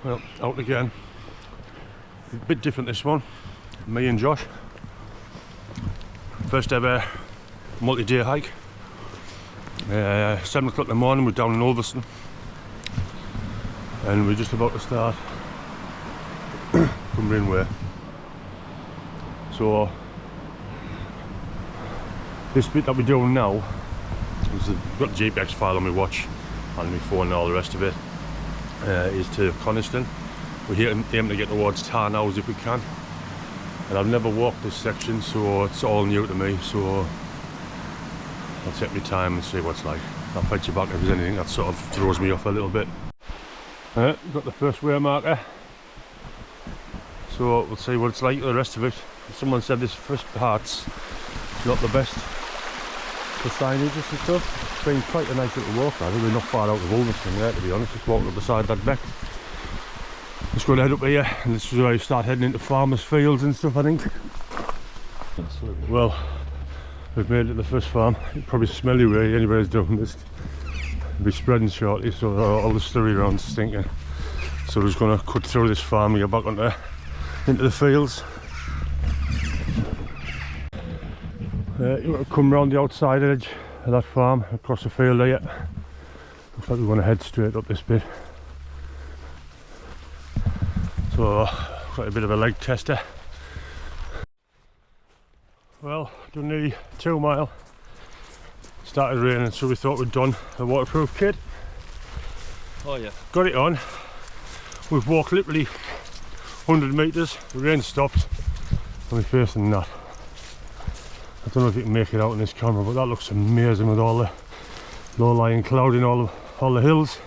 Well, out again. A bit different this one. Me and Josh. First ever multi-day hike. 7 o'clock in the morning, we're down in Ulverston. And we're just about to start Cumbria Way. So this bit that we're doing now, I've got the GPX file on my watch and my phone and all the rest of it, is to Coniston. We're aiming to get towards Tarn if we can. And I've never walked this section, so it's all new to me, so I'll take my time and see what it's like. I'll fetch you back if there's anything that sort of throws me off a little bit. Got the first way marker, so we'll see what it's like the rest of it. Someone said this first part's not the best for signages and stuff. It's been quite a nice little walk. I think we're not far out of Ulverston there, to be honest. Just walking up beside that beck. Just going to head up here, and this is where you start heading into farmers' fields and stuff, I think. Well, we've made it to the first farm. You can probably smell you where anybody's doing this. It'll be spreading shortly, so all the slurry around stinking. So we're just going to cut through this farm and get back into the fields. You want to come round the outside edge of that farm, across the field there. Looks like we want to head straight up this bit. So, quite a bit of a leg tester. Well, done nearly 2 mile. Started raining, so we thought we'd done a waterproof kit. Oh yeah. Got it on. We've walked literally 100 metres, the rain stopped, and we're facing that. I don't know if you can make it out in this camera, but that looks amazing with all the low-lying cloud in all the hills.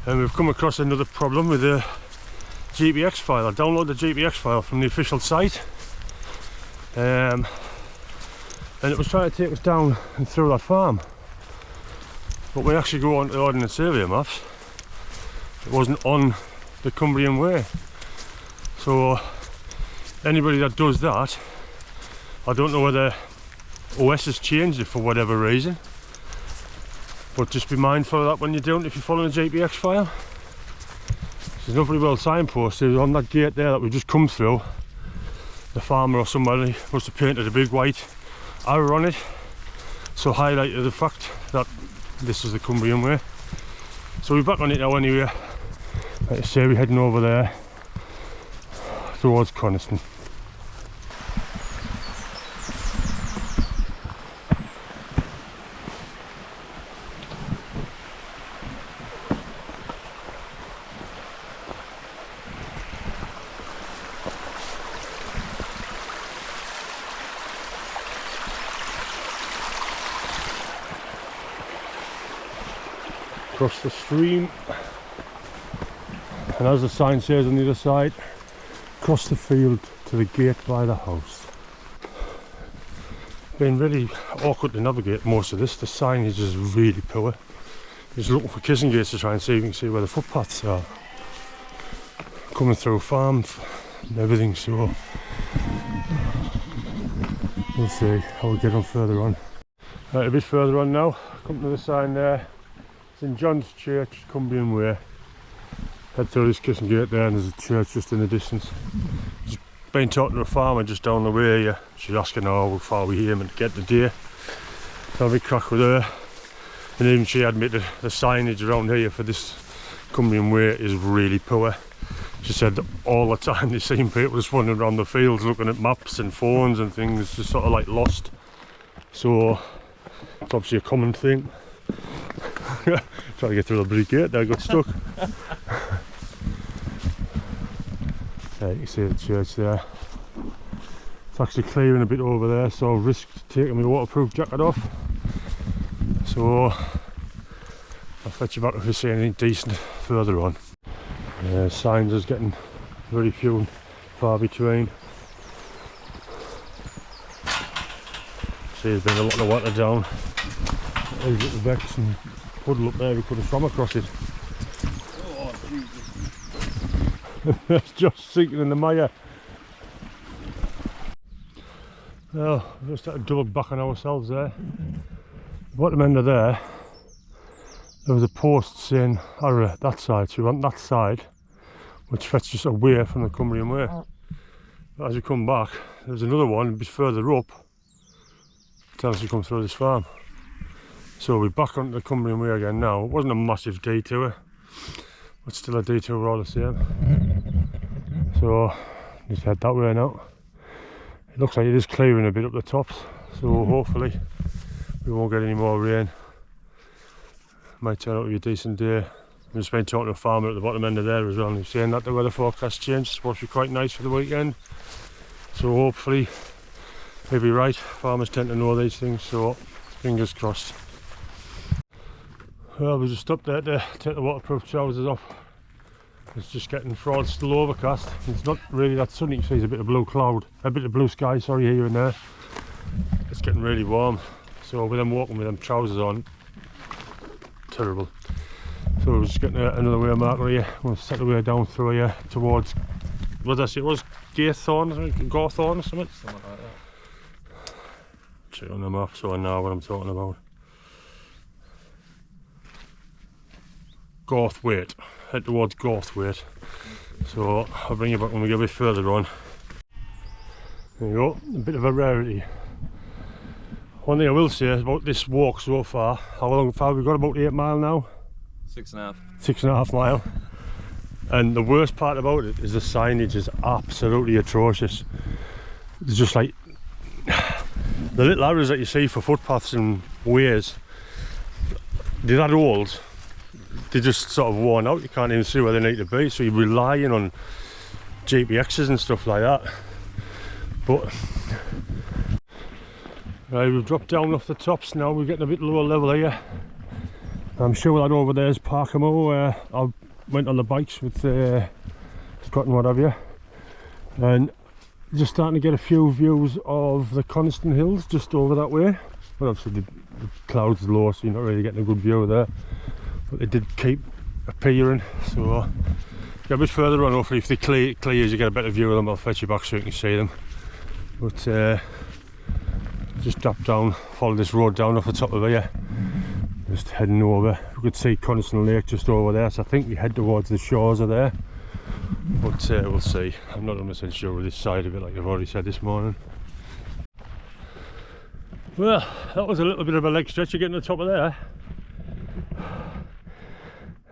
And we've come across another problem with the GPX file. I downloaded the GPX file from the official site, and it was trying to take us down and through that farm. But we actually go on to the Ordnance Survey maps. It wasn't on the Cumbria Way. So anybody that does that, I don't know whether OS has changed it for whatever reason, but just be mindful of that when you're doing it if you're following a GPX file. There's not very well signposted on that gate there that we've just come through. The farmer or somebody must have painted a big white arrow on it, so highlighted the fact that this is the Cumbria Way. So we're back on it now anyway. Like I say, we're heading over there towards Coniston. Across the stream, and as the sign says on the other side, across the field to the gate by the house. Been really awkward to navigate most of this. The signage is really poor. Just looking for kissing gates to try and see if you can see where the footpaths are. Coming through farms and everything, so we'll see how we get on further on. Right, a bit further on now, come to the sign there. St John's Church, Cumbria Way. Head through this kissing gate there, and there's a church just in the distance. Just been talking to a farmer just down the way here. She's asking how far we aiming to get today. So I'll be crack with her. And even she admitted the signage around here for this Cumbria Way is really poor. She said that all the time they seen people just wandering around the fields looking at maps and phones and things, just sort of like lost. So it's obviously a common thing. Trying to get through the bloody gate there, I got stuck. Yeah, you can see the church there. It's actually clearing a bit over there, so I've risked taking my waterproof jacket off. So I'll fetch you back if we see anything decent further on. Signs is getting very few and far between. See, there's been a lot of water down. These little becks and puddle up there, we could have swum across it. Oh, Jesus. It's just sinking in the mire. Well, we've just had to double back on ourselves there. Bottom end of there, there was a post saying arrow that side, so we went that side, which fetched us away from the Cumbrian Way. But as we come back, there's another one a bit further up, tells us to come through this farm. So we're back onto the Cumbrian Way again now. It wasn't a massive detour, but still a detour all the same. So just head that way now. It looks like it is clearing a bit up the tops, so hopefully we won't get any more rain. Might turn out to be a decent day. I've just been talking to a farmer at the bottom end of there as well, and he's saying that the weather forecast changed. It's supposed to be quite nice for the weekend, so hopefully he'll be right. Farmers tend to know these things, so fingers crossed. Well, we just stopped there to take the waterproof trousers off. It's just getting fraud, still overcast. It's not really that sunny. You see there's a bit of blue cloud, a bit of blue sky, sorry, here and there. It's getting really warm, so with them walking with them trousers on, terrible. So we're just getting another way marker here. We'll set the way down through here towards, what did I say it was? Gawthorne or something? Something like that. Check on the map so I know what I'm talking about. Gawthwaite. Head towards Gawthwaite. So I'll bring you back when we get a bit further on. There you go, a bit of a rarity. One thing I will say about this walk so far, how long have we got? About 8 mile now? 6.5. 6.5 mile. And the worst part about it is the signage is absolutely atrocious. It's just like the little arrows that you see for footpaths and ways, they're that old, they're just sort of worn out. You can't even see where they need to be, so you're relying on GPXs and stuff like that. But right, we've dropped down off the tops now. We're getting a bit lower level here. I'm sure that over there is Parkamo, where I went on the bikes with Scott and what have you, and just starting to get a few views of the Coniston Hills just over that way. But obviously the clouds are low, so you're not really getting a good view there, but they did keep appearing. So get a bit further on, hopefully if they clears you get a better view of them. I'll fetch you back so you can see them. But just drop down, follow this road down off the top of here, just heading over. We could see Coniston Lake just over there, so I think we head towards the shores of there, but we'll see. I'm not 100% sure of this side of it, like I've already said this morning. Well, that was a little bit of a leg stretcher getting to the top of there.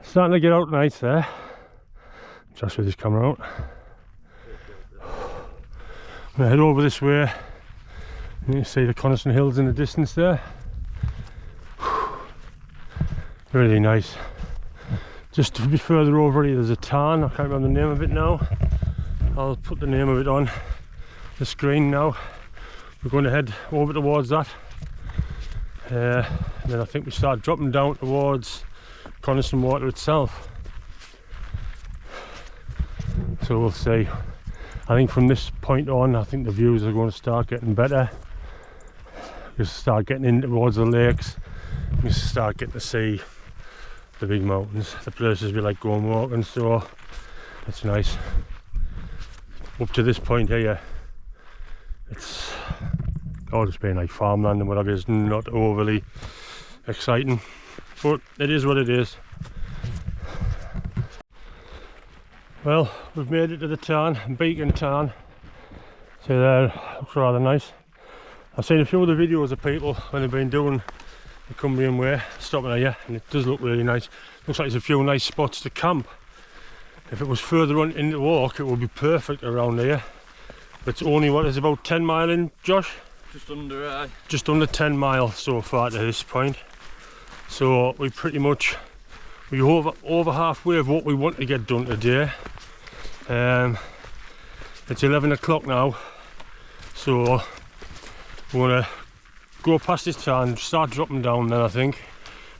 Starting to get out nice there. Just with this camera out. I'm going to head over this way. You can see the Coniston Hills in the distance there. Really nice. Just a bit further over here there's a tarn. I can't remember the name of it now. I'll put the name of it on the screen now. We're going to head over towards that. And then I think we start dropping down towards Coniston Water itself. So we'll see. I think from this point on, I think the views are going to start getting better. We'll start getting in towards the lakes. We start getting to see the big mountains, the places we like going walking, so it's nice. Up to this point here, it's all just been like farmland and whatever. It's not overly exciting, but it is what it is. Well, we've made it to the tarn, Beacon Tarn. See there, looks rather nice. I've seen a few of the videos of people when they've been doing the Cumbrian Way, stopping here, and it does look really nice. Looks like there's a few nice spots to camp. If it was further on in the walk, it would be perfect around here. But it's only, what is about 10 mile in, Josh? Just under 10 miles so far to this point. So we pretty much, we're over halfway of what we want to get done today. It's 11 o'clock now, so we're going to go past this town, start dropping down. Then I think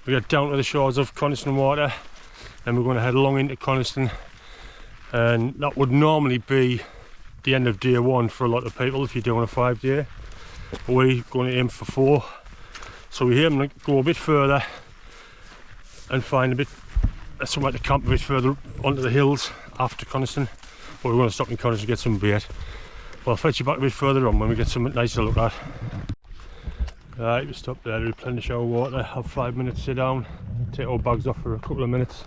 we get down to the shores of Coniston Water, and we're going to head along into Coniston, and that would normally be the end of day one for a lot of people if you're doing a 5-day. But we're going to aim for 4, so we're aiming to go a bit further and find a bit somewhere to camp a bit further onto the hills after Coniston. But we're going to stop in Coniston to get some bait. Well, I'll fetch you back a bit further on when we get something nice to look at. Right, we stopped there to replenish our water, have 5 minutes sit down, take our bags off for a couple of minutes.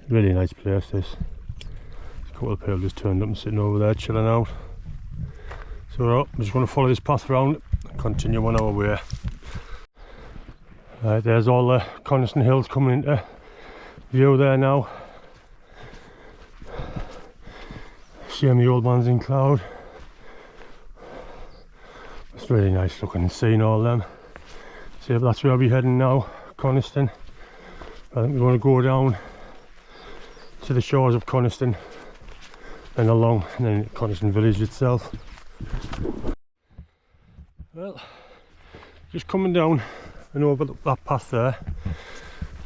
Really nice place this. A couple of people just turned up and sitting over there chilling out. So we're just going to follow this path around and continue on our way. Right, there's all the Coniston Hills coming into view there now. Seeing the old man's in cloud. It's really nice looking and seeing all them. So that's where I'll be heading now, Coniston. I think we're going to go down to the shores of Coniston and along, and then Coniston village itself. Well, just coming down and over that path there,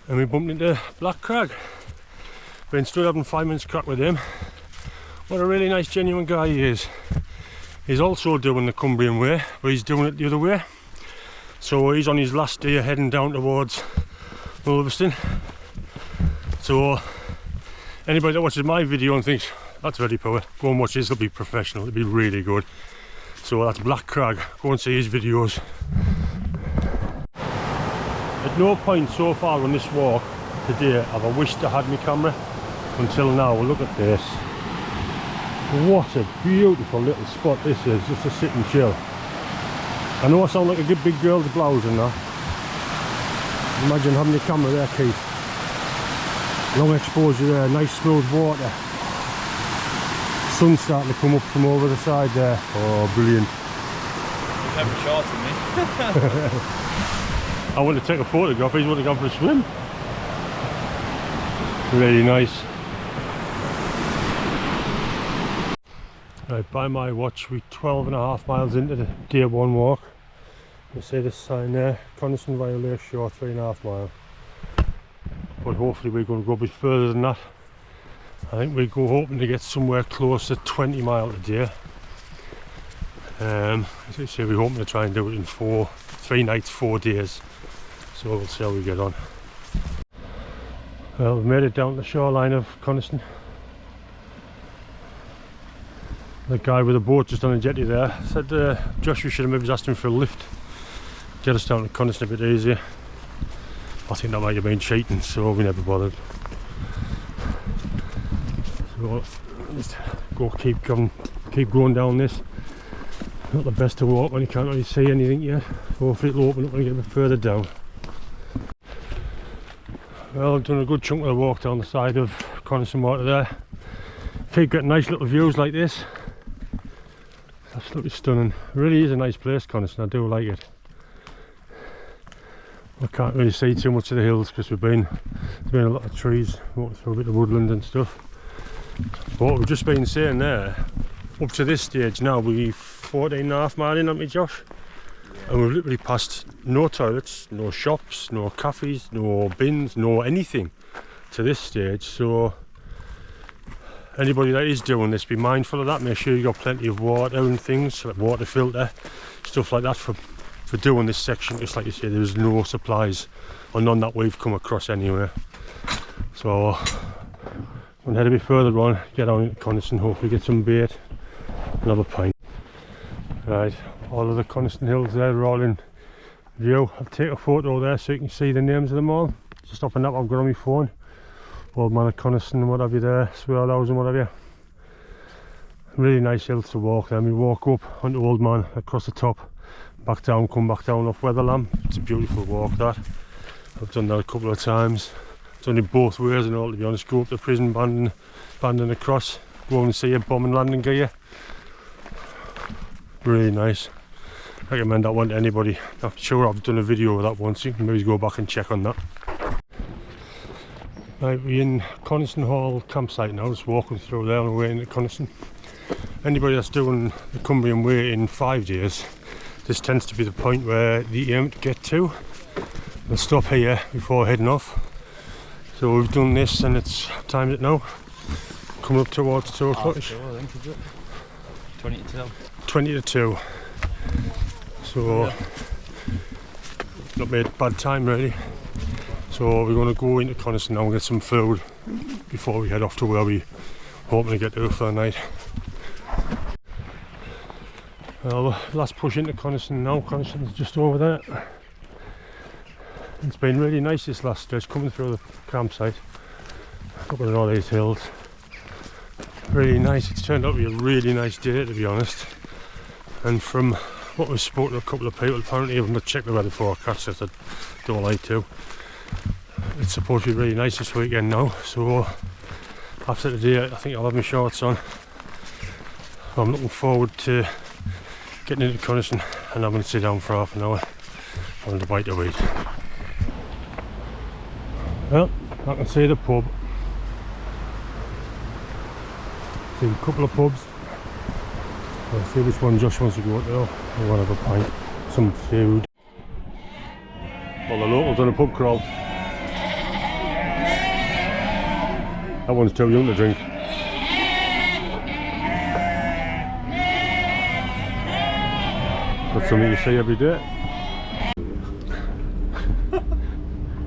and we bumped into Black Crag. We stood having 5 minutes crack with him. What a really nice genuine guy he is. He's also doing the Cumbrian Way, but he's doing it the other way. So he's on his last day heading down towards Ulverston. So anybody that watches my video and thinks that's very poor, go and watch this, it'll be professional, it'll be really good. So that's Black Crag, go and see his videos. At no point so far on this walk today have I wished I had my camera until now. Look at this. What a beautiful little spot this is, just to sit and chill. I know I sound like a good big girl's blouse and that. Imagine having your camera there, Keith. Long exposure there, nice smooth water. Sun's starting to come up from over the side there. Oh, brilliant. You're never short of me. I want to take a photograph, he's want to go for a swim. Really nice. Right, by my watch we're 12.5 miles into the day one walk. You see this sign there, Coniston via Lake Shore, 3.5 miles. But hopefully we're going to go a bit further than that. I think we're hoping to get somewhere close to 20 miles a day. As I say, we're hoping to try and do it in 3 nights, 4 days. So we'll see how we get on. Well, we've made it down the shoreline of Coniston. The guy with the boat just on the jetty there said Josh, we should have maybe asked him for a lift, get us down to Coniston a bit easier. I think that might have been cheating, so we never bothered. So just keep going down this. Not the best to walk when you can't really see anything yet. Hopefully it'll open up when you get a bit further down. Well, I've done a good chunk of the walk down the side of Coniston Water there. Keep getting nice little views like this. Absolutely stunning. It really is a nice place, Coniston. I do like it. I can't really see too much of the hills because there's been a lot of trees, walking through a bit of woodland and stuff. But what we've just been saying there, up to this stage now we're 14.5 miles in, haven't we, Josh? Yeah. And we've literally passed no toilets, no shops, no cafes, no bins, no anything to this stage. So anybody that is doing this, be mindful of that. Make sure you've got plenty of water and things, like water filter, stuff like that for doing this section. Just like you say, there's no supplies, or none that we've come across anywhere. So I'm going to head a bit further on, get on into Coniston, hopefully get some bait and have a pint. Right, all of the Coniston hills there are all in view. I'll take a photo there so you can see the names of them all. Just off and up I've got on my phone. Old Man of Coniston and what have you there, Swirl House and what have you. Really nice hills to walk there. We walk up onto Old Man, across the top, back down, come back down off Weatherlam. It's a beautiful walk that. I've done that a couple of times. Done it both ways and all, to be honest. Go up the prison band and across, go and see a bomb and landing gear. Really nice. I recommend that one to anybody. I'm sure I've done a video of that once, you can maybe go back and check on that. Right, we're in Coniston Hall campsite now, just walking through there on the way into Coniston. Anybody that's doing the Cumbrian Way in 5 days, this tends to be the point where they aim to get to. We'll stop here before heading off. So we've done this and it's, what time is it now? Coming up towards 2 o'clock. 20 to 2. 20 to 2. So, yeah. Not made bad time really. So we're going to go into Coniston now and get some food before we head off to where we hoping to get to for the night. Well, last push into Coniston now. Coniston's just over there. It's been really nice this last stretch coming through the campsite, looking at all these hills. Really nice. It's turned out to be a really nice day, to be honest. And from what we've spoken to a couple of people, apparently even to check the weather forecast if they don't like to, it's supposed to be really nice this weekend now. So after today I think I'll have my shorts on. I'm looking forward to getting into Coniston, and I'm going to sit down for half an hour having a bite to eat. Well, I can see the pub. See a couple of pubs. I'll see which one Josh wants to go to. I want to have a pint, some food. Well, the locals on a pub crawl. That one's too young to drink. That's something you see every day.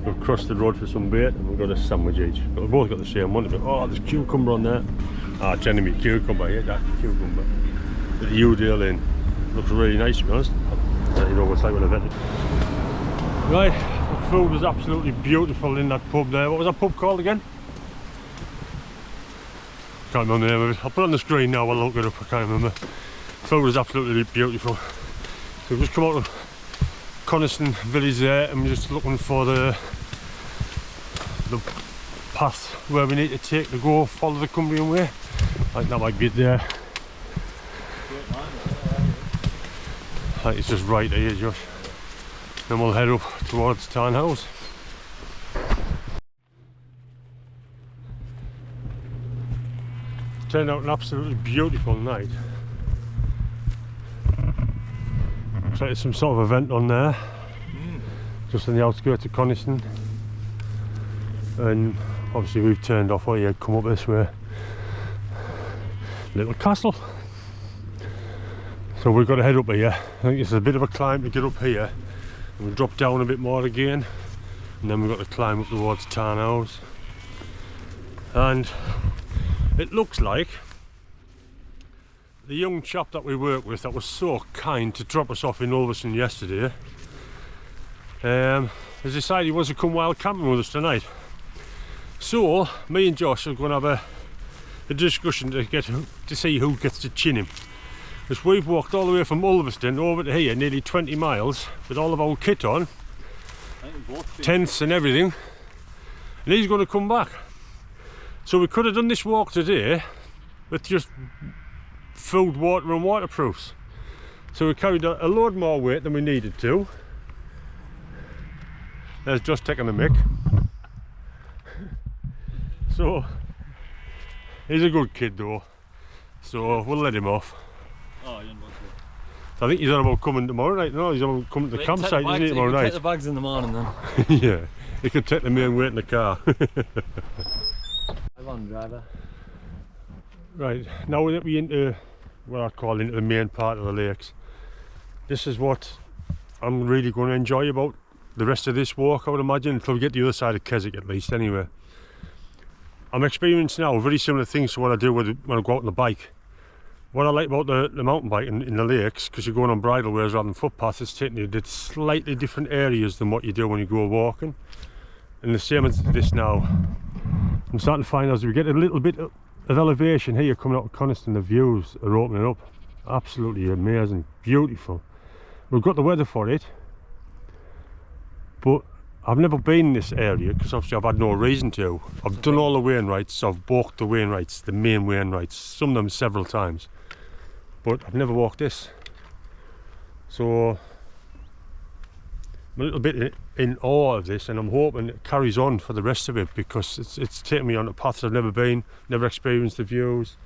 We've crossed the road for some bait and we've got a sandwich each. But we've both got the same one. Oh, there's cucumber on there. Ah, genuine cucumber. I hate that cucumber. At the Udale Lane. Looks really nice, to be honest. You know what it's like when I vet it. Right, the food was absolutely beautiful in that pub there. What was that pub called again? Can't remember the name of it. I'll put it on the screen now, I'll look it up, I can't remember. The food was absolutely beautiful. So we've just come out of Coniston village there and we're just looking for the path where we need to take to go follow the Cumbrian Way. I think that might be it there. I think it's just right here, Josh. Then we'll head up towards Tarn House. Turned out an absolutely beautiful night. Looks like there's some sort of event on there, just on the outskirts of Coniston. And obviously we've turned off here, come up this way. Little castle. So we've got to head up here. I think it's a bit of a climb to get up here. And we'll drop down a bit more again. And then we've got to climb up towards Tarn House. And it looks like the young chap that we work with that was so kind to drop us off in Ulverston yesterday has decided he wants to come wild camping with us tonight. So me and Josh are going to have a discussion to see who gets to chin him. Because we've walked all the way from Ulverston over to here, nearly 20 miles, with all of our kit on, tents and everything, and he's going to come back. So we could have done this walk today with just food, water and waterproofs. So we carried a load more weight than we needed to. There's just taking a mick. So he's a good kid though, so we'll let him off. Oh, you want I think he's on about coming tomorrow night. No, he's on about coming to the campsite, isn't he, tomorrow night? Take the bags in the morning then. Yeah, he can take the main weight in the car. I'm on driver. Right, now we're into what I call into the main part of the lakes. This is what I'm really going to enjoy about the rest of this walk, I would imagine, until we get to the other side of Keswick at least anyway. I'm experiencing now very similar things to what I do when I go out on the bike. What I like about the mountain bike in the lakes, because you're going on bridleways rather than footpaths, it's taking you to slightly different areas than what you do when you go walking. And the same as this now. I'm starting to find as we get a little bit of elevation here coming out of Coniston, the views are opening up. Absolutely amazing, beautiful. We've got the weather for it, but I've never been in this area because obviously I've had no reason to. I've done all the Wainwrights, I've walked the Wainwrights, the main Wainwrights, some of them several times, but I've never walked this. So I'm a little bit in awe of this, and I'm hoping it carries on for the rest of it, because it's taken me on a path I've never been, never experienced the views.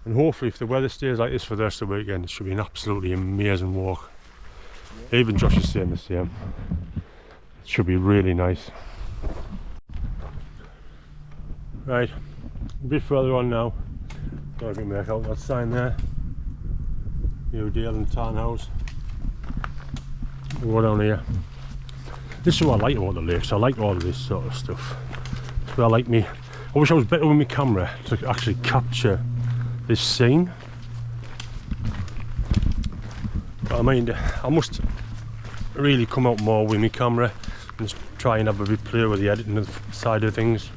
And hopefully if the weather stays like this for the rest of the weekend, it should be an absolutely amazing walk. Yeah. Even Josh is saying the same. It should be really nice. Right, a bit further on now. So I can make out that sign there. Udale and Tarn House. We'll go down here. This is what I like about the lakes. I like all of this sort of stuff. It's where I like me. I wish I was better with my camera to actually capture this scene. But I mean, I must really come out more with my camera, and just try and have a bit play with the editing side of things.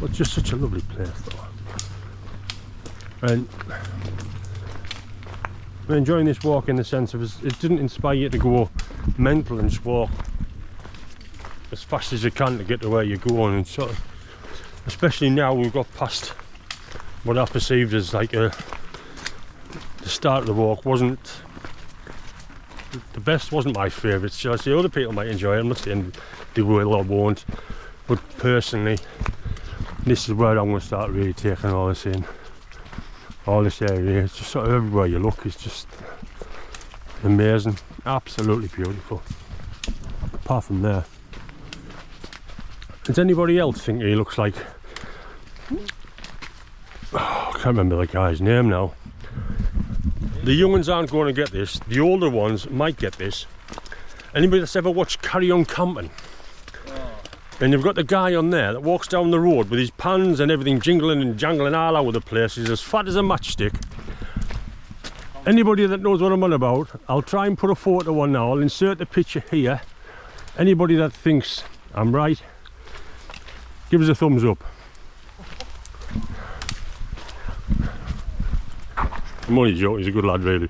But it's just such a lovely place though. And I'm enjoying this walk in the sense of it didn't inspire you to go mental and just walk as fast as you can to get to where you're going, and sort of, especially now we've got past what I perceived as like the start of the walk wasn't the best, wasn't my favourite. So I see other people might enjoy it, I'm not saying they will or won't, but personally this is where I'm going to start really taking all this in. All this area, it's just sort of everywhere you look is just amazing, absolutely beautiful. Apart from there, does anybody else think he looks like, I can't remember the guy's name now. The young ones aren't going to get this, the older ones might get this. Anybody that's ever watched Carry On Camping, and you've got the guy on there that walks down the road with his pans and everything jingling and jangling all over the place. He's as fat as a matchstick. Anybody that knows what I'm on about, I'll try and put a photo on now. I'll insert the picture here. Anybody that thinks I'm right, give us a thumbs up. I'm only joking, he's a good lad really.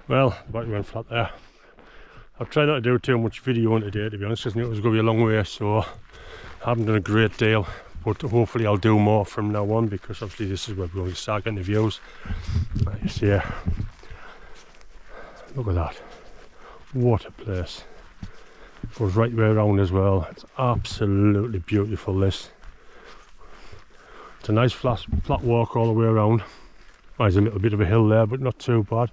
Well, the battery went flat there. I've tried not to do too much video today, to be honest, because I knew it was going to be a long way, so I haven't done a great deal, but hopefully I'll do more from now on, because obviously this is where we're going to start getting the views. Like you see here, look at that, what a place. It goes right way around as well, it's absolutely beautiful this. It's a nice flat walk all the way around. There's a little bit of a hill there, but not too bad.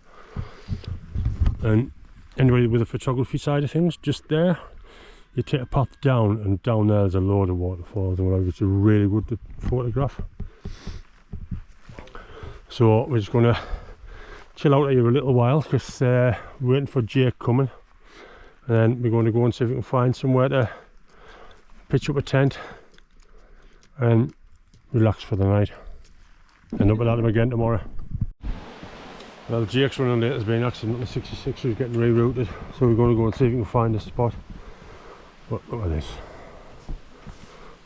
And anybody with the photography side of things, just there you take a path down, and down there there's a load of waterfalls and whatever, which is really good to photograph. So we're just going to chill out here a little while, because we're waiting for Jake coming, and then we're going to go and see if we can find somewhere to pitch up a tent and relax for the night, and up without him again tomorrow. Well, Jake's running late, there's been an accident on the 66, so he's getting rerouted, so we're going to go and see if we can find a spot. But look at this,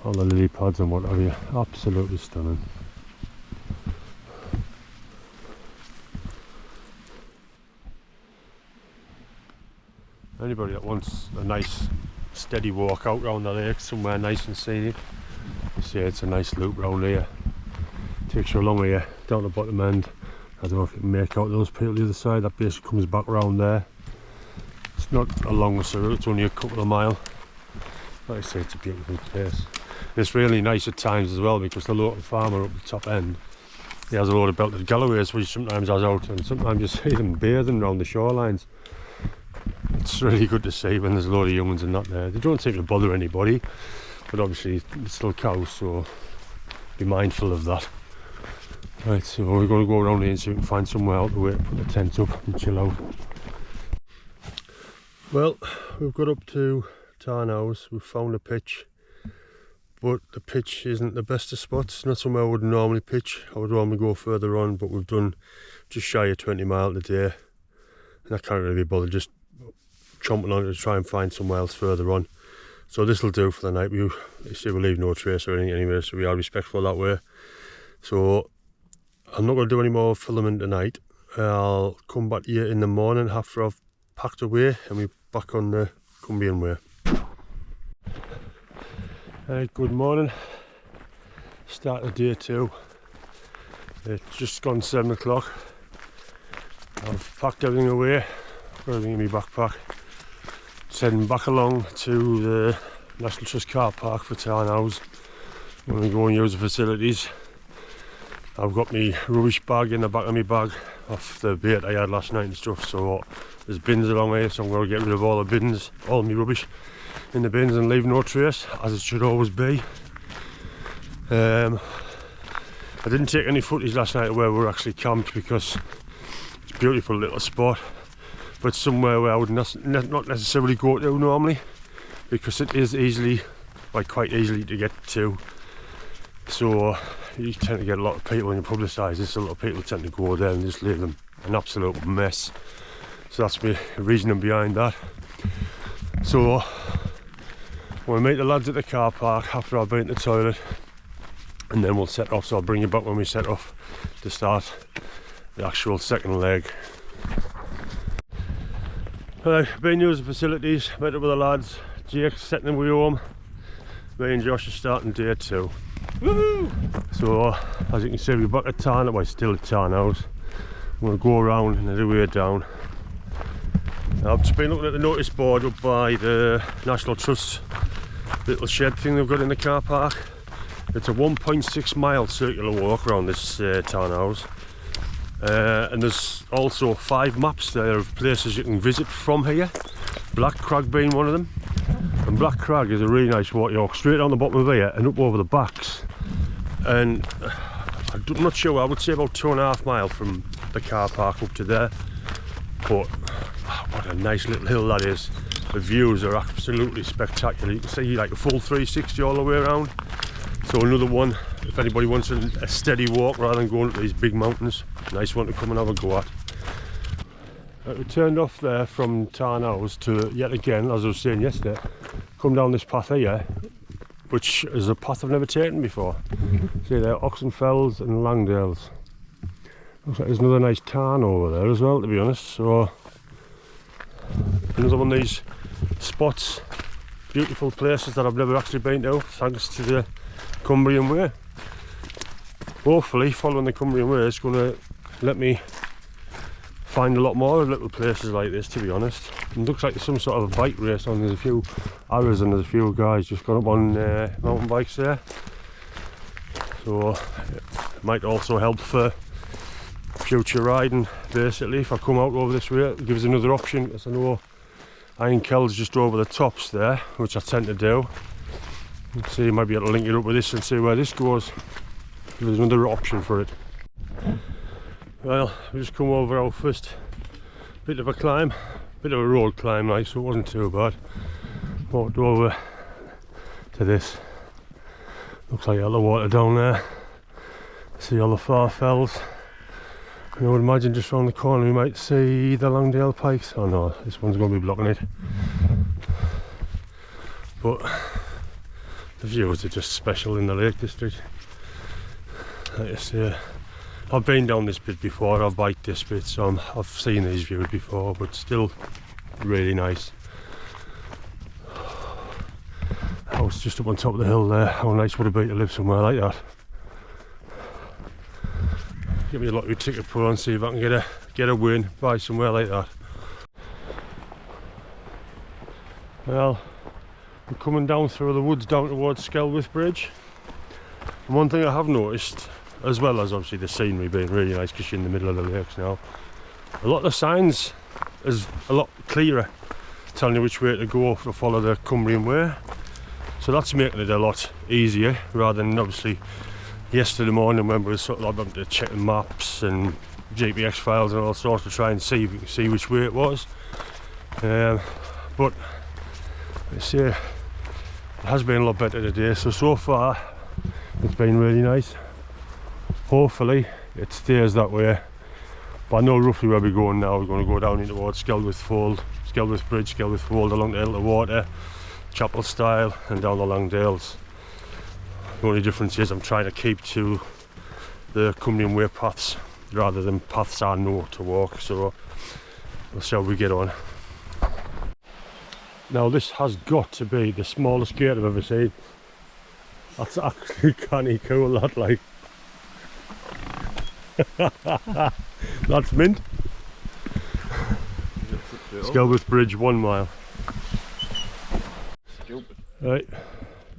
all the lily pads and what have you, absolutely stunning. Anybody that wants a nice steady walk out round the lake, somewhere nice and scenic, you see it's a nice loop round here. Takes you along here, down the bottom end. I don't know if you can make out those people the other side, that basically comes back round there. It's not a long route, it's only a couple of miles. Like I say, it's a beautiful place. And it's really nice at times as well, because the local farmer up the top end, he has a load of belted galloways which sometimes has out, and sometimes you see them bathing around the shorelines. It's really good to see when there's a load of young ones and not there. They don't seem to bother anybody, but obviously it's still cows, so be mindful of that. Right, so we're going to go around here and see if we can find somewhere out the way to put the tent up and chill out. Well, we've got up to Tarn House, we've found a pitch, but the pitch isn't the best of spots. It's not somewhere I would normally pitch. I would normally go further on, but we've done just shy of 20 miles today, and I can't really be bothered just chomping on it to try and find somewhere else further on. So this will do for the night. You see, we'll leave no trace or anything anyway, so we are respectful that way. So I'm not going to do any more filming tonight. I'll come back here in the morning after I've packed away, and we're back on the Cumbria Way. Good morning. Start of day 2. It's just gone 7 o'clock. I've packed everything away, got everything in my backpack. Just heading back along to the National Trust car park for Tarn House. I'm going to go and use the facilities. I've got my rubbish bag in the back of my bag off the bait I had last night and stuff, so there's bins along here, so I'm going to get rid of all the bins, all my rubbish in the bins and leave no trace, as it should always be. I didn't take any footage last night of where we were actually camped, because it's a beautiful little spot, but somewhere where I would not necessarily go to normally, because it is easily, like quite easily to get to. So you tend to get a lot of people when you publicise this, a lot of people tend to go there and just leave them an absolute mess. So that's the reasoning behind that. So we'll meet the lads at the car park after I've been to the toilet, and then we'll set off. So I'll bring you back when we set off to start the actual second leg. Been using the facilities, met up with the lads, Jake's setting the way home, me and Josh are starting day 2. Woohoo! So as you can see, we're back at Tarn, well still at Tarn house. I'm going to go around and the way down. I've just been looking at the notice board up by the National Trust little shed thing they've got in the car park. It's a 1.6 mile circular walk around this Tarn house. And there's also 5 maps there of places you can visit from here, Black Crag being one of them. And Black Crag is a really nice walk. You walk straight down the bottom of here and up over the backs, and I'm not sure, I would say about 2.5 miles from the car park up to there. But what a nice little hill that is. The views are absolutely spectacular. You can see like a full 360 all the way around. So another one, if anybody wants a steady walk rather than going up these big mountains, nice one to come and have a go at. We turned off there from Tarn House to, yet again, as I was saying yesterday, come down this path here, which is a path I've never taken before. See there, Oxenfells and Langdales. Looks like there's another nice tarn over there as well, to be honest. So another one of these spots, beautiful places that I've never actually been to, thanks to the Cumbrian Way. Hopefully following the Cumbrian Way is going to let me find a lot more little places like this, to be honest. It looks like there's some sort of a bike race on. There's a few arrows and there's a few guys just gone up on mountain bikes there. So it might also help for future riding, basically. If I come out over this way, it gives another option, because I know Iron Kel's just over the tops there, which I tend to do. Let's see, I might be able to link it up with this and see where this goes. There's another option for it. Well, we just come over our first bit of a climb, bit of a road climb, like, so it wasn't too bad. Walked over to this. Looks like all the water down there. See all the far fells. And I would imagine just around the corner we might see the Langdale Pikes. Oh no, this one's going to be blocking it. But the views are just special in the Lake District. Like I say, I've been down this bit before, I've biked this bit, so I've seen these views before, but still really nice. House just up on top of the hill there. How nice would it be to live somewhere like that? Give me a lottery ticket pull and see if I can get a win, buy somewhere like that. Well, we're coming down through the woods down towards Skelwith Bridge. And one thing I have noticed, as well as obviously the scenery being really nice because you're in the middle of the lakes now, a lot of the signs is a lot clearer, telling you which way to go to follow the Cumbrian Way. So that's making it a lot easier, rather than obviously yesterday morning when we were sort of like having to check maps and GPS files and all sorts to try and see which way it was. But I say it has been a lot better today. So far it's been really nice. Hopefully it stays that way. But I know roughly where we're going now. We're going to go down into towards Skelwith Bridge, Skelwith Fold, along the Elter Water, Chapel Style, and down the Langdales. The only difference is I'm trying to keep to the Cumbrian Way paths rather than paths I know to walk, so we'll see how we get on. Now this has got to be the smallest gate I've ever seen. That's actually canny cool, that, like. That's mint. Skelwith Bridge, 1 mile. Stupid. Right.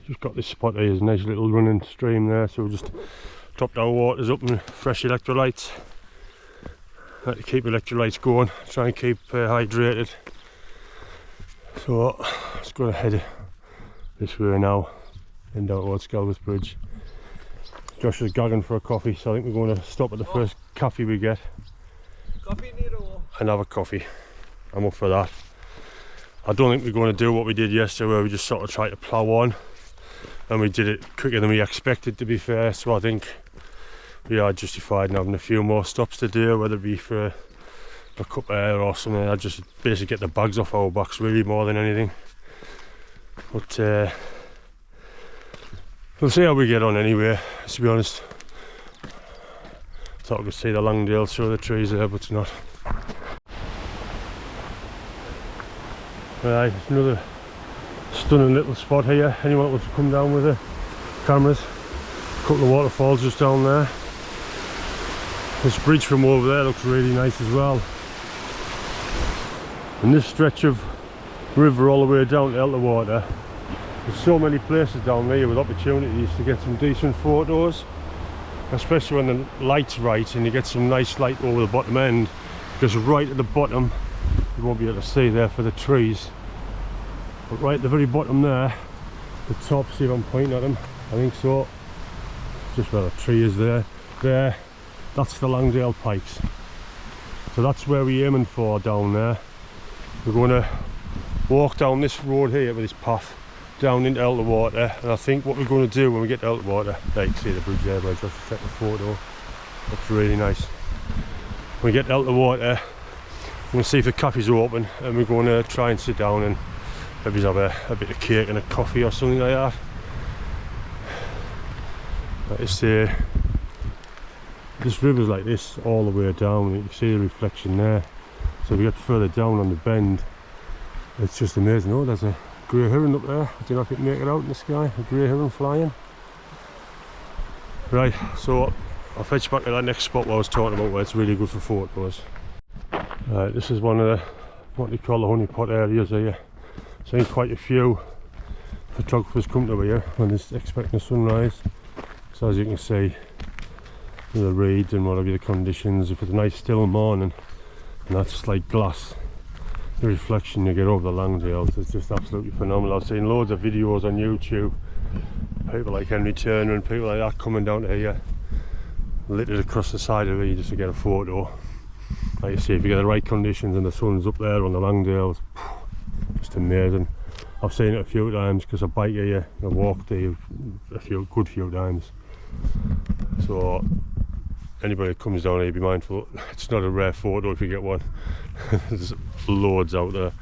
Just got this spot here, there's a nice little running stream there, so we'll just topped our waters up and fresh electrolytes. Like to keep electrolytes going, try and keep hydrated. So let's go ahead this way now, and down towards Skelwith Bridge. Josh is gagging for a coffee, so I think we're going to stop at the first cafe we get. Coffee, Nero. And have a coffee. I'm up for that. I don't think we're going to do what we did yesterday, where we just sort of tried to plough on. And we did it quicker than we expected, to be fair, so I think we are justified in having a few more stops to do, whether it be for a cup of air or something. I just basically get the bags off our backs really more than anything. But we'll see how we get on anyway, to be honest. Thought I could see the Langdale through the trees there, but it's not. Right, it's another stunning little spot here. Anyone that wants to come down with the cameras. A couple of waterfalls just down there. This bridge from over there looks really nice as well. And this stretch of river all the way down to Elterwater, there's so many places down there with opportunities to get some decent photos, especially when the light's right and you get some nice light over the bottom end, because right at the bottom, you won't be able to see there for the trees, but right at the very bottom there, the top, see if I'm pointing at them, I think so, just where the tree is there, that's the Langdale Pikes. So that's where we're aiming for down there. We're going to walk down this road here with this path down into Elterwater, and I think what we're going to do when we get to Elterwater, there you can see the bridge there, but I just take the photo. Looks really nice. When we get to Elterwater, we're going to see if the cafes are open, and we're going to try and sit down and maybe have a bit of cake and a coffee or something like that. Like I say, this river's like this all the way down. You can see the reflection there. So if we get further down on the bend, it's just amazing. Oh, there's a grey heron up there. I don't know if you can make it out in the sky. A grey heron flying. Right, so I'll fetch back to that next spot where I was talking about, where it's really good for photos. Right, this is one of the, what they call the honeypot areas here. Seen quite a few photographers come to here when they're expecting a sunrise. So as you can see, the reeds and whatever the conditions, if it's a nice still morning and that's like glass, the reflection you get over the Langdales is just absolutely phenomenal. I've seen loads of videos on YouTube, people like Henry Turner and people like that coming down to here, littered across the side of here just to get a photo. Like you see, if you get the right conditions and the sun's up there on the Langdales, just amazing. I've seen it a few times because I bike here, I walked here a good few times. So anybody that comes down here, be mindful, it's not a rare photo if you get one. There's loads out there,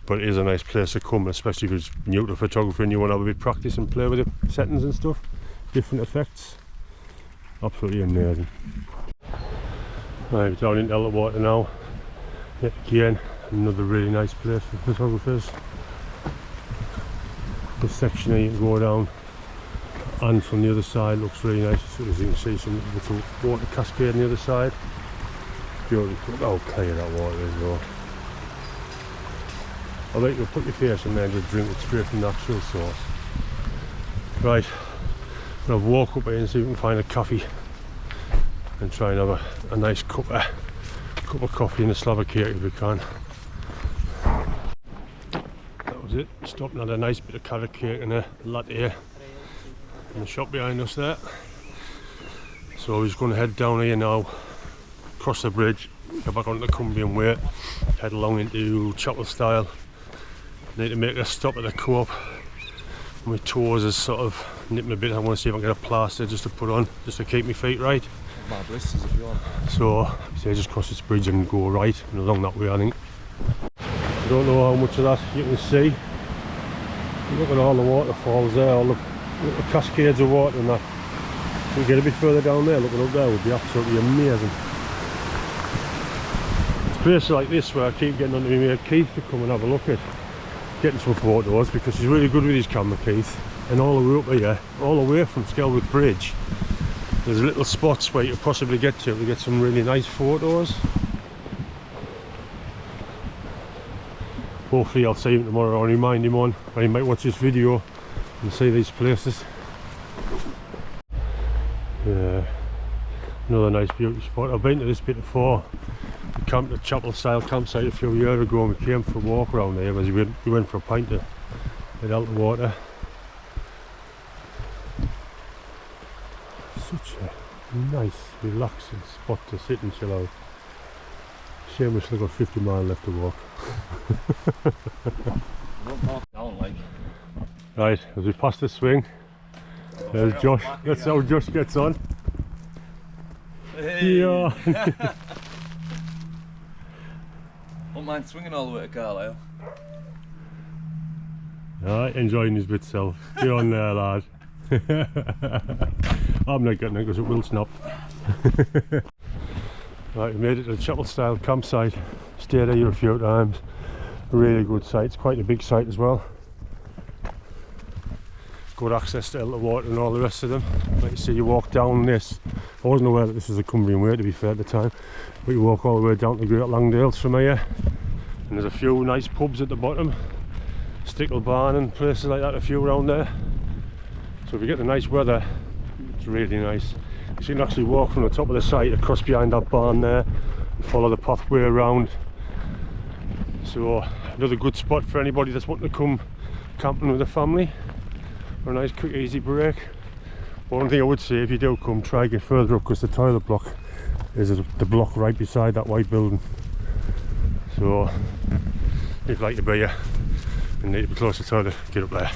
but it is a nice place to come, especially if you're new to photography and you want to have a bit of practice and play with the settings and stuff, different effects. Absolutely amazing. Right, we're down in Elterwater now. Yet again, another really nice place for photographers. This section here you can go down, and from the other side looks really nice. As you can see, some little water cascade on the other side. Beautiful. Look how clear that water is though. I think you'll put your face in there and just drink it straight from the actual source. Right, I'll walk up here and see if we can find a coffee and try and have a nice cup of coffee and a slab of cake if we can. That was it. Stopped and had a nice bit of carrot cake and a latte in the shop behind us there. So we're just going to head down here now, cross the bridge, go back onto the Cumbria Way, head along into Chapel Style. Need to make a stop at the Co-op. My toes is sort of nipping a bit. I want to see if I can get a plaster just to put on, just to keep my feet right. Bad blisters if you want. So I just cross this bridge and go right and along that way, I think. I don't know how much of that you can see. Look at all the waterfalls there, all the little cascades of water and that. If we get a bit further down there, looking up there would be absolutely amazing. It's places like this where I keep getting onto my mate Keith to come and have a look at getting some photos, because he's really good with his camera, Keith. And all the way up here, all the way from Skelwood Bridge, there's little spots where you could possibly get to get some really nice photos. Hopefully I'll see him tomorrow or remind him on, or he might watch this video and see these places. Yeah, another nice beauty spot. I've been to this bit before. We camped at Chapel Style campsite a few years ago and we came for a walk around there as we went for a pint at Elterwater. Such a nice relaxing spot to sit and chill out. Shame we've still got 50 miles left to walk. Right, as we pass the swing, there's Josh. That's how Josh gets on. Hey. Yeah. Won't mind swinging all the way to Carlisle. Alright, enjoying his bit self. Get on there, lad. I'm not getting it because it will snap. Right, we made it to the chapel style campsite. Stayed here a few times. A really good site. It's quite a big site as well. Good access to the water and all the rest of them. Like you see, you walk down this. I wasn't aware that this was a Cumbrian Way, to be fair, at the time. But you walk all the way down to Great Langdales from here. And there's a few nice pubs at the bottom. Stickle Barn and places like that, a few around there. So if you get the nice weather, it's really nice. So you can actually walk from the top of the site across behind that barn there and follow the pathway around. So another good spot for anybody that's wanting to come camping with a family. For a nice quick easy break. One thing I would say, if you do come, try get further up because the toilet block is the block right beside that white building. So if you'd like to be here and need to be close to the toilet, get up there.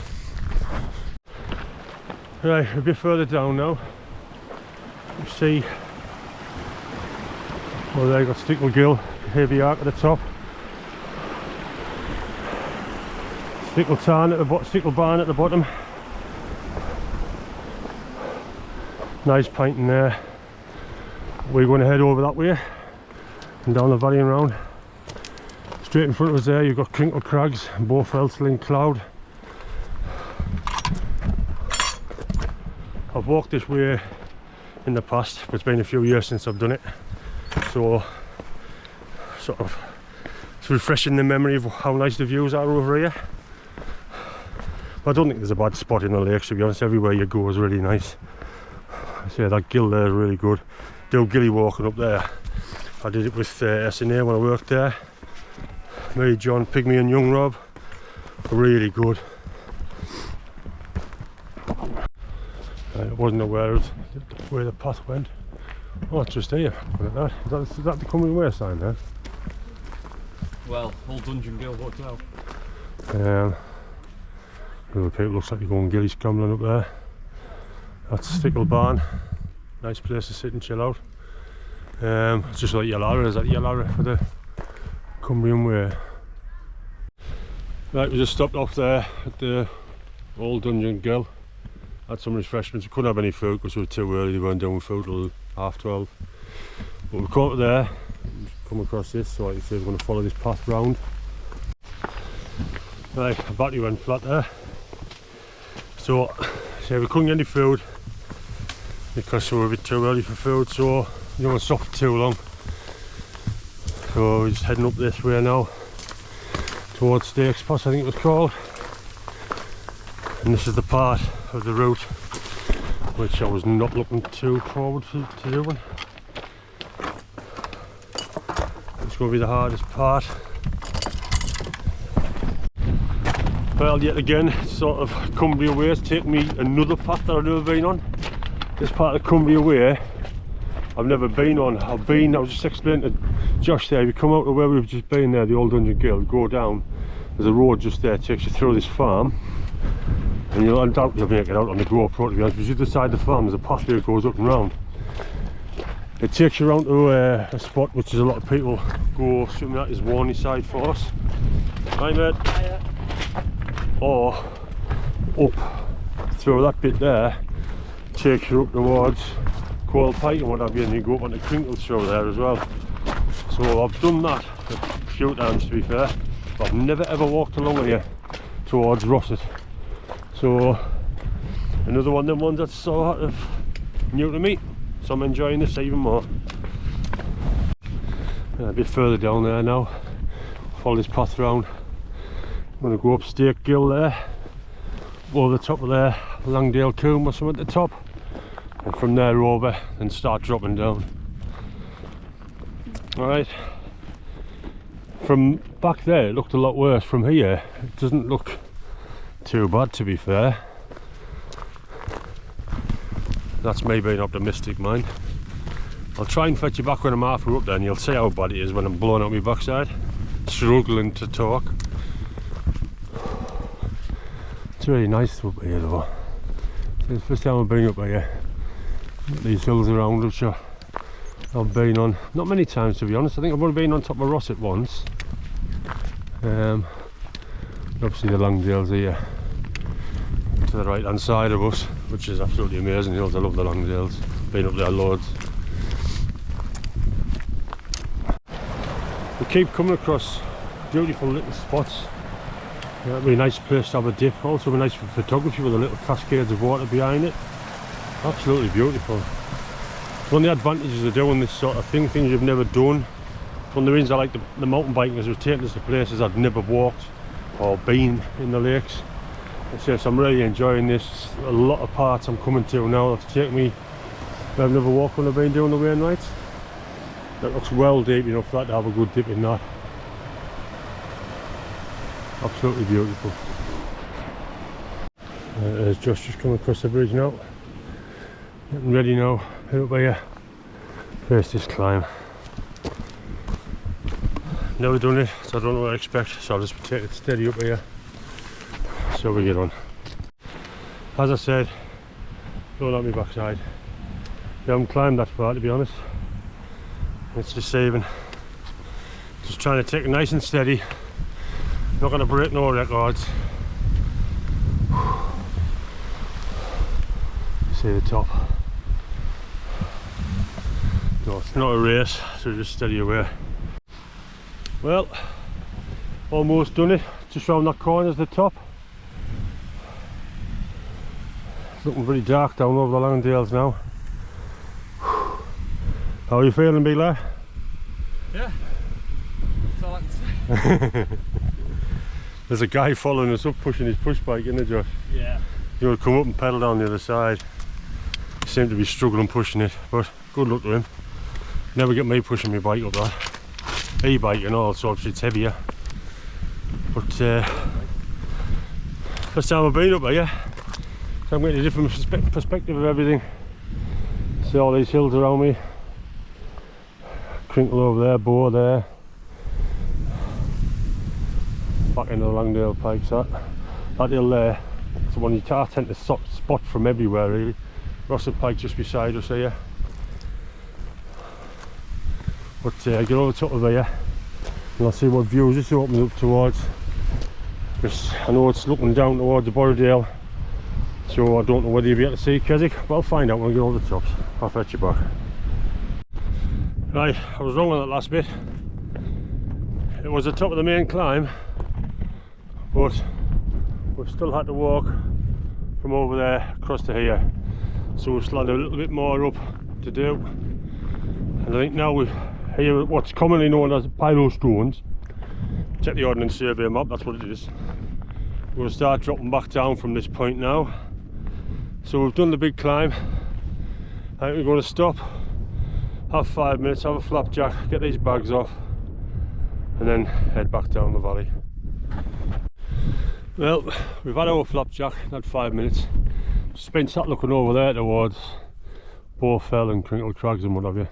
Right, a bit further down now. You see, well, there you got Stickle Gill, heavy arc at the top. Stickle Tarn at the bottom, Stickle Barn at the bottom. Nice pint in there. We're going to head over that way and down the valley and round. Straight in front of us there you've got Crinkle Crags and Link Cloud. I've walked this way in the past, but it's been a few years since I've done it. So sort of it's refreshing the memory of how nice the views are over here. But I don't think there's a bad spot in the lakes, to be honest. Everywhere you go is really nice. I say that gill there is really good. Do gilly walking up there. I did it with SNA when I worked there. Me, John, Pygmy and Young Rob. Really good. I wasn't aware of where the path went. Oh, it's just here. Look at that. Is that the Cumbria Way sign there? Well, old Dungeon Gill walked out. Other people looks like they're going gilly scrambling up there. That's Stickle Barn. Nice place to sit and chill out. It's just like Yallara. Is that Yallara for the Cumbrian Way? Right, we just stopped off there at the old Dungeon Gill. Had some refreshments. We couldn't have any food because we were too early. They weren't doing food till 12:30. But we caught it there. Come across this, so like you say, we're going to follow this path round. Right, the battery went flat there. So we couldn't get any food because we were a bit too early for food, so we don't want to stop for too long. So we're just heading up this way now towards Stakes Pass, I think it was called. And this is the part of the route which I was not looking too forward to doing. It's going to be the hardest part. Well, yet again, it's sort of Cumbria Way. It's taken me another path that I've never been on. This part of Cumbria Way I've never been on. I was just explaining to Josh there, we come out of where we've just been there, the old Dungeon Gill, go down, there's a road just there, takes you through this farm, and you'll undoubtedly make it out on the GoPro, to be honest, because either side of the farm there's a pathway that goes up and round. It takes you around to a spot which is a lot of people go swimming. That is Warney Side for us. Right, mate? Hiya. Or up through that bit there, takes you up towards Quilt and what have you, and you go up on the Crinkles through there as well. So I've done that a few times, to be fair, but I've never ever walked along here towards Rosset. So another one of them ones that's sort of new to me, so I'm enjoying this even more. A bit further down there now, follow this path round. I'm going to go up Stake Gill there, over the top of there, Langdale Coombe or something at the top, and from there over and start dropping down. Alright, from back there it looked a lot worse. From here it doesn't look too bad, to be fair. That's me being optimistic, mind. I'll try and fetch you back when I'm halfway up there and you'll see how bad it is when I'm blowing out my backside, struggling to talk. It's really nice up here though. It's the first time I've been up here. These hills around which are I've been on, not many times to be honest. I think I've only been on top of Rosset once. Obviously the Langdale's here to the right hand side of us, which is absolutely amazing hills. I love the Langdales, been up there loads. We keep coming across beautiful little spots. It'd be a nice place to have a dip, also be nice for photography with the little cascades of water behind it. Absolutely beautiful. One of the advantages of doing this sort of thing, things you've never done. One of the reasons I like the mountain biking is we've taken us to places I've never walked or been in the lakes. So I'm really enjoying this. A lot of parts I'm coming to now that's taken me where I've never walked when I've been doing the Wainwrights. That looks well deep enough for that to have a good dip in that. Absolutely beautiful. There's Josh just come across the bridge now. Getting ready now, head up here, face this climb. Never done it, so I don't know what I expect, so I'll just take it steady up here, so we get on. As I said, don't let me backside. I haven't climbed that far to be honest. It's deceiving. Just trying to take it nice and steady. Not going to break no records. See the top. No, it's not a race, so just steady away. Well, almost done it. Just round that corner is the top. It's looking very dark down over the Langdales now. How are you feeling, big lad? Yeah, that's all I can say. There's a guy following us up pushing his push bike, isn't there, Josh? Yeah. You want to come up and pedal down the other side. He seemed to be struggling pushing it, but good luck to him. Never get me pushing my bike up that. E-bike and all, so obviously it's heavier. But first time I've been up here, so I'm getting a different perspective of everything. See all these hills around me. Crinkle over there, Bow there. Back into the Langdale Pikes, that hill there. It's the one you tend to spot from everywhere really. Rosset Pike just beside us here. But get over the top of here and I'll see what views this opens up towards. Because I know it's looking down towards the Borrowdale, so I don't know whether you'll be able to see Keswick, but I'll find out when I get over the tops. I'll fetch you back. Right, I was wrong on that last bit. It was the top of the main climb, but we've still had to walk from over there across to here, so we've still had a little bit more up to do. And I think now we've here what's commonly known as pyro stones. Check the Ordnance Survey map, that's what it is. We're going to start dropping back down from this point now. So we've done the big climb. I think we're going to stop, have 5 minutes, have a flapjack, get these bags off, and then head back down the valley. Well, we've had our flapjack, had 5 minutes. Just been sat looking over there towards Bowfell and Crinkle Crags and what have you.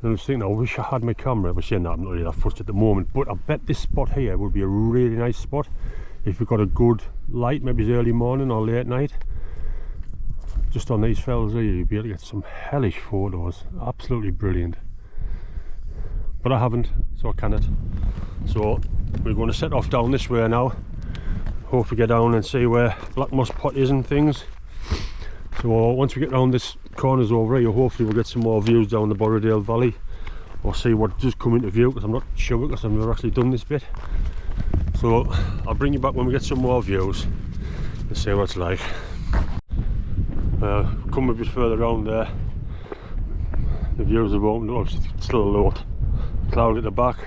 And I was thinking, I wish I had my camera, but saying that I'm not really that fussed at the moment. But I bet this spot here would be a really nice spot if you've got a good light, maybe it's early morning or late night. Just on these fells here, you'd be able to get some hellish photos. Absolutely brilliant. But I haven't, so I cannot. So we're going to set off down this way now. Hopefully get down and see where Black Moss Pot is and things. So once we get round this corners over here, hopefully we'll get some more views down the Borrowdale Valley, or see what does come into view, because I'm not sure, because I've never actually done this bit. So I'll bring you back when we get some more views and see what it's like. Come a bit further around there, the views have opened up. Obviously it's still a lot cloud at the back.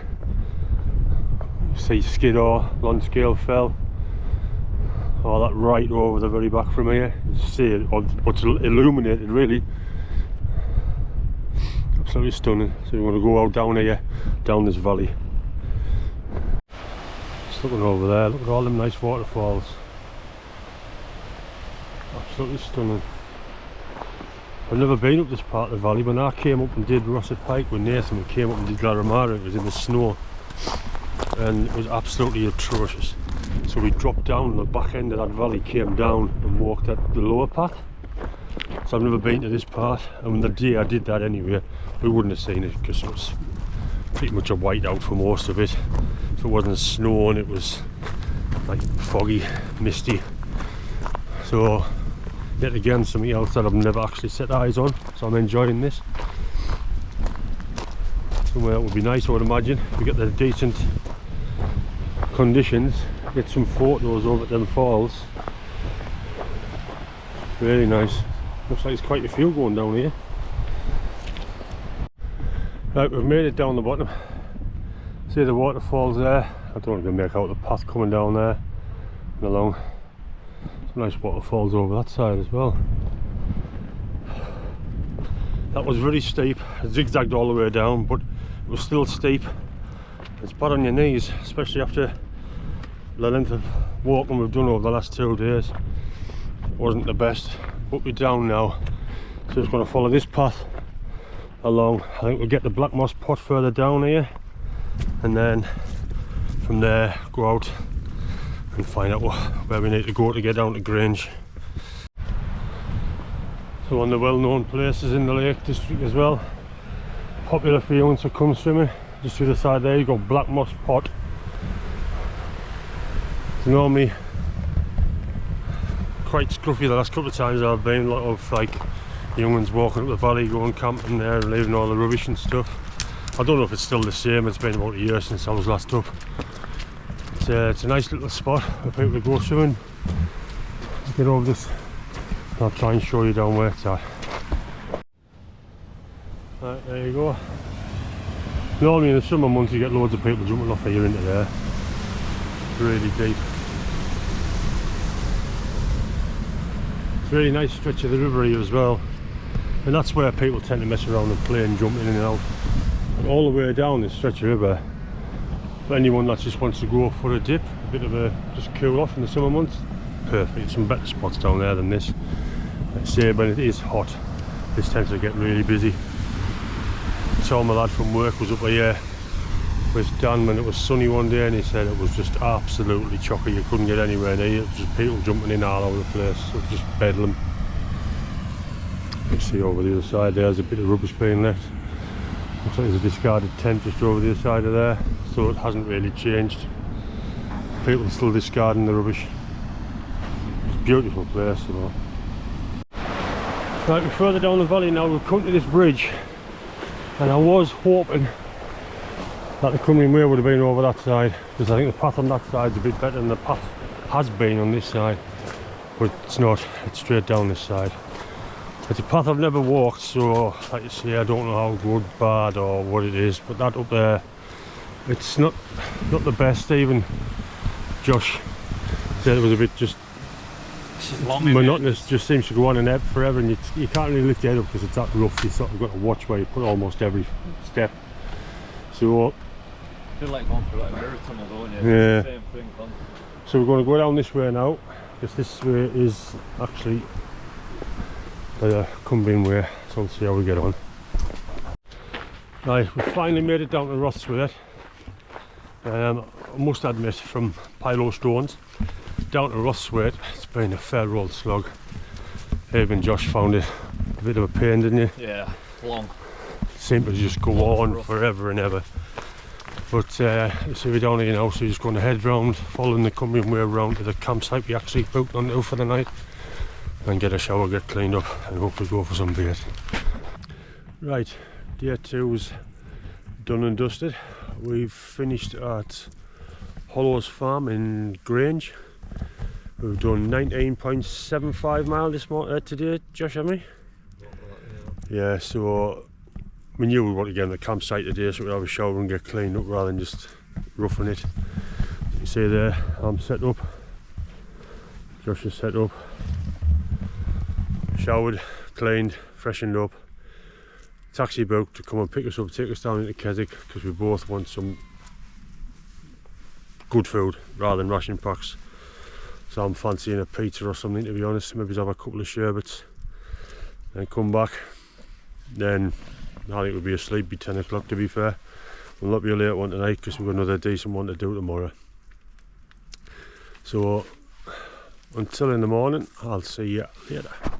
You see Skiddaw, Lonscale Fell, all that right over the very back from here. You see it, what's illuminated really. Absolutely stunning. So we want to go out down here, down this valley. Just looking over there, look at all them nice waterfalls. Absolutely stunning. I've never been up this part of the valley. When I came up and did Rosset Pike with Nathan, we came up and did Glaramara, it was in the snow and it was absolutely atrocious. So we dropped down the back end of that valley, came down and walked at the lower path. So I've never been to this part, and the day I did that anyway, we wouldn't have seen it because it was pretty much a whiteout for most of it. If it wasn't snowing, it was like foggy, misty. So yet again, something else that I've never actually set eyes on, so I'm enjoying this. Somewhere that would be nice, I would imagine. We get the decent conditions, get some photos over at them falls. Really nice. Looks like there's quite a few going down here. Right, we've made it down the bottom. See the waterfalls there. I don't even make out the path coming down there and along. Some nice waterfalls over that side as well. That was very steep. It zigzagged all the way down, but it was still steep. It's bad on your knees, especially after the length of walking we've done over the last 2 days. It wasn't the best, but we're down now. So it's going to follow this path along. I think we'll get the black moss pot further down here, and then from there go out and find out where we need to go to get down to Grange. So one of the well-known places in the Lake District as well, popular for you once you come swimming. Just to the side there you got black moss pot. It's normally quite scruffy the last couple of times I've been. A lot of like young ones walking up the valley, going camping there and leaving all the rubbish and stuff. I don't know if it's still the same. It's been about a year since I was last up. It's a nice little spot for people to go swimming. Get over this. I'll try and show you down where it's at. Right, there you go. Normally in the summer months you get loads of people jumping off here into there. Really deep. It's a really nice stretch of the river here as well. And that's where people tend to mess around and play and jump in and out. And all the way down this stretch of river, for anyone that just wants to go for a dip, a bit of a just cool off in the summer months, perfect. Some better spots down there than this. Let's say when it is hot, this tends to get really busy. So my lad from work was up here with Dan when it was sunny one day, and he said it was just absolutely chocker. You couldn't get anywhere near it. It was just people jumping in all over the place. It was just bedlam. You can see over the other side there's a bit of rubbish being left. Looks like there's a discarded tent just over the other side of there, so it hasn't really changed. People are still discarding the rubbish. It's a beautiful place, you know. Right, we're further down the valley now. We've come to this bridge, and I was hoping that the Cumbria Way would have been over that side, because I think the path on that side is a bit better than the path has been on this side, but it's not. It's straight down this side. It's a path I've never walked, so like you say, I don't know how good, bad or what it is, but that up there, it's not the best. Even Josh said it was a bit just monotonous, just seems to go on and ebb forever, and you can't really lift your head up because it's that rough. You sort of got to watch where you put almost every step. So I feel like going through like a mirror tunnel, don't you? Yeah. It's the same thing, so we're going to go down this way now, because this way is actually the Cumbria Way, so we'll see how we get on. Right, we finally made it down to Roths with it. I must admit, from Pilo Stones down to Roths with it, it's been a fair old slog. Even Josh found it a bit of a pain, didn't you? Yeah, long. It seemed to just go on forever and ever. But see, we're down here now, so we're just going to head round, following the Cumbria Way round to the campsite we actually booked onto for the night, and get a shower, get cleaned up, and hopefully go for some bait. Right, day 2's done and dusted. We've finished at Hollow's Farm in Grange. We've done 19.75 miles today, Josh, haven't we? Yeah, so we knew we wanted to get on the campsite today, so we'd have a shower and get cleaned up rather than just roughing it. You see there, I'm set up, Josh is set up, showered, cleaned, freshened up. Taxi booked to come and pick us up, take us down into Keswick, because we both want some good food rather than ration packs. So I'm fancying a pizza or something, to be honest. Maybe have a couple of sherbets and come back. Then I think we'll be asleep by 10 o'clock, to be fair. We'll not be a late one tonight because we've got another decent one to do tomorrow. So until in the morning, I'll see you later.